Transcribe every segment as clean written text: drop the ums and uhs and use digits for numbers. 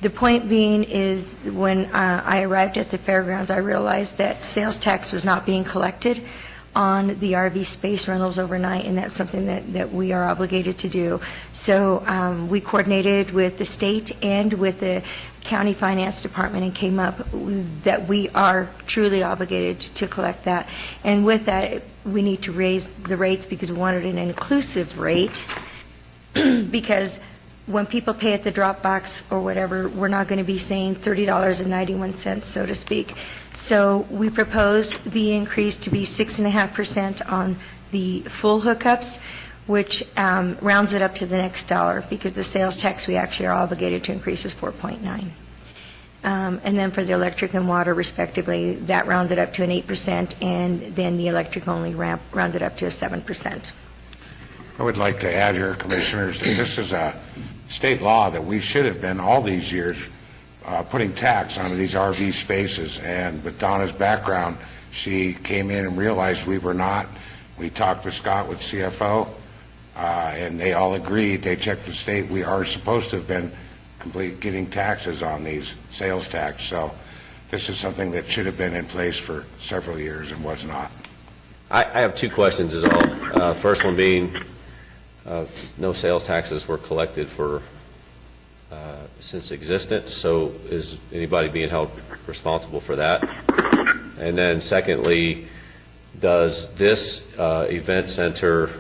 The point being is when I arrived at the fairgrounds, I realized that sales tax was not being collected on the RV space rentals overnight, and that's something that we are obligated to do. So we coordinated with the state and with the county finance department and came up that we are truly obligated to collect that. And with that, we need to raise the rates because we wanted an inclusive rate because when people pay at the drop box or whatever, we're not going to be saying $30.91, so to speak. So we proposed the increase to be 6.5% on the full hookups, which rounds it up to the next dollar because the sales tax we actually are obligated to increase is 4.9. And then for the electric and water, respectively, that rounded up to an 8%, and then the electric only rounded up to a 7%. I would like to add here, Commissioners, that this is a state law that we should have been all these years putting tax onto these RV spaces. And with Donna's background, she came in and realized we were not. We talked with Scott with CFO, and they all agreed. They checked the state. We are supposed to have been getting taxes on these, sales tax. So this is something that should have been in place for several years and was not. I have two questions is all. First one being no sales taxes were collected for since existence, so is anybody being held responsible for that? And then secondly, does this event center,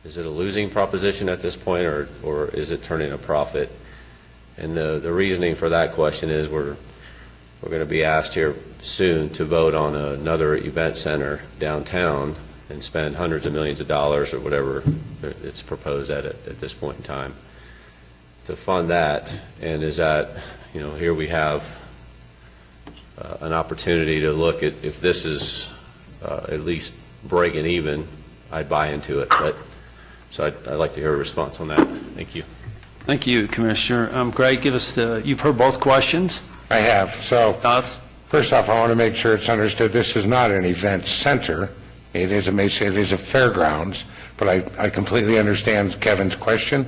is it a losing proposition at this point, or is it turning a profit? And the reasoning for that question is we're going to be asked here soon to vote on another event center downtown and spend hundreds of millions of dollars or whatever it's proposed at this point in time to fund that. And is that, here we have an opportunity to look at if this is at least breaking even, I'd buy into it. But so I'd like to hear a response on that. Thank you. Thank you, Commissioner. Greg, give us you've heard both questions? I have. So thoughts? First off, I want to make sure it's understood this is not an event center. It is a fairgrounds, but I completely understand Kevin's question.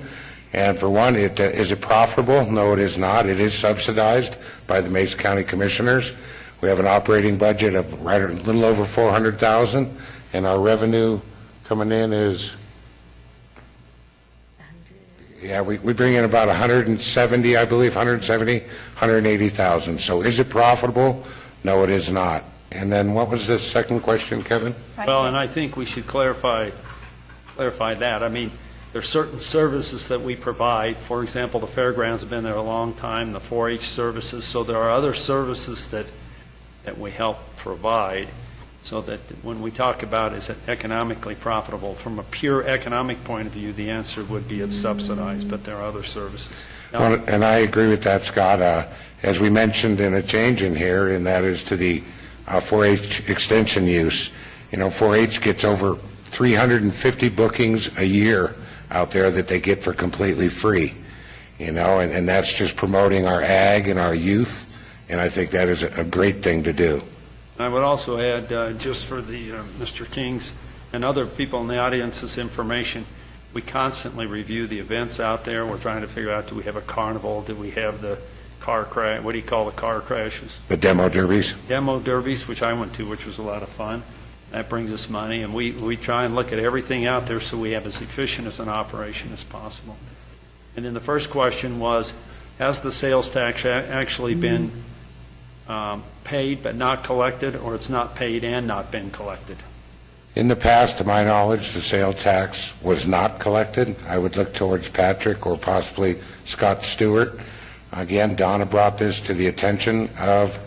And for one, is it profitable? No, it is not. It is subsidized by the Mesa County Commissioners. We have an operating budget of a little over $400,000, and our revenue coming in is, we bring in about 170, I believe, 180,000. So is it profitable? No, it is not. And then what was the second question, Kevin? Well, and I think we should clarify that. I mean, there are certain services that we provide. For example, the fairgrounds have been there a long time, the 4-H services. So there are other services that we help provide so that when we talk about is it economically profitable, from a pure economic point of view, the answer would be it's subsidized, but there are other services. Well, and I agree with that, Scott. As we mentioned in a change in here, and that is to the 4-H extension use. 4-H gets over 350 bookings a year out there that they get for completely free, and that's just promoting our ag and our youth, and I think that is a great thing to do. I would also add, just for the Mr. King's and other people in the audience's information, we constantly review the events out there. We're trying to figure out, do we have a carnival? Do we have the car crash? What do you call the car crashes? The demo derbies. Demo derbies, which I went to, which was a lot of fun. That brings us money, and we try and look at everything out there so we have as efficient as an operation as possible. And then the first question was, has the sales tax actually been paid but not collected, or it's not paid and not been collected? In the past, to my knowledge, the sales tax was not collected. I would look towards Patrick or possibly Scott Stewart. Again, Donna brought this to the attention of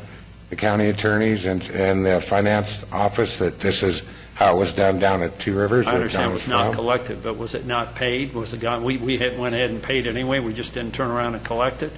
the county attorneys and the finance office that this is how it was done down at Two Rivers. I understand it was not collected, but was it not paid? Was it gone? We went ahead and paid it anyway. We just didn't turn around and collect it.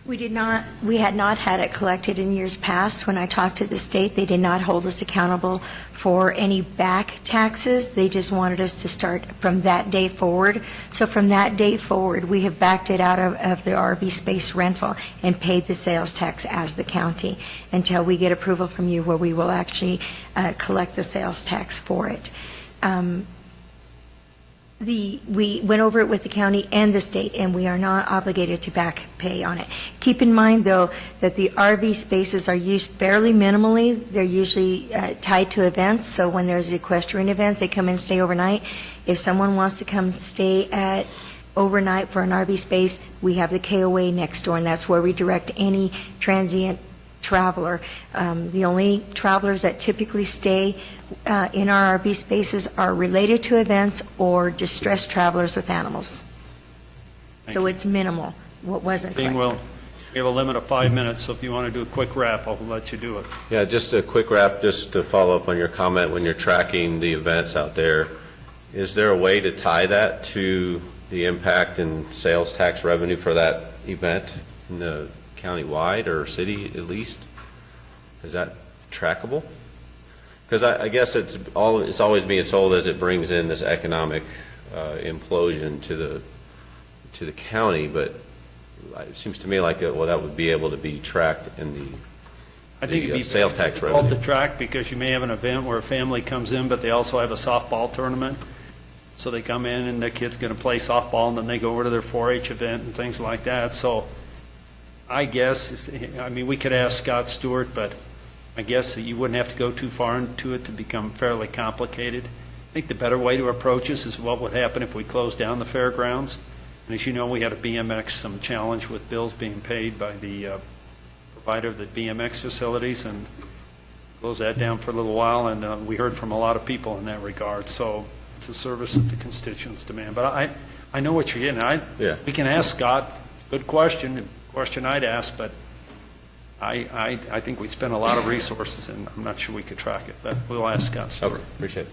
We did not. We had not had it collected in years past. When I talked to the state, they did not hold us accountable for any back taxes. They just wanted us to start from that day forward. So from that day forward, we have backed it out of the RV space rental and paid the sales tax as the county until we get approval from you where we will actually collect the sales tax for it. We went over it with the county and the state, and we are not obligated to back pay on it. Keep in mind, though, that the RV spaces are used fairly minimally. They're usually tied to events, so when there's equestrian events, they come in and stay overnight. If someone wants to come stay at overnight for an RV space, we have the KOA next door, and that's where we direct any transient traveler. The only travelers that typically stay in our RV spaces are related to events or distressed travelers with animals. So it's minimal, what wasn't Being collected. well, we have a limit of 5 minutes, so if you want to do a quick wrap, I'll let you do it. Yeah, just a quick wrap, just to follow up on your comment, when you're tracking the events out there, is there a way to tie that to the impact in sales tax revenue for that event in the county-wide or city at least? Is that trackable? Because I guess it's always being sold as it brings in this economic implosion to the county, but it seems to me like that would be able to be tracked in I think it'd be sales tax difficult revenue. to track because you may have an event where a family comes in, but they also have a softball tournament. So they come in and their kid's going to play softball, and then they go over to their 4-H event and things like that. So I guess, we could ask Scott Stewart, but I guess that you wouldn't have to go too far into it to become fairly complicated. I think the better way to approach this is what would happen if we closed down the fairgrounds. And as you know, we had a some challenge with bills being paid by the provider of the BMX facilities, and closed that down for a little while, and we heard from a lot of people in that regard. So it's a service that the constituents demand. But I know what you're getting. Yeah. We can ask Scott. Good question I'd ask, but I think we'd spend a lot of resources, and I'm not sure we could track it, but we'll ask Scott Stewart. Okay, appreciate it.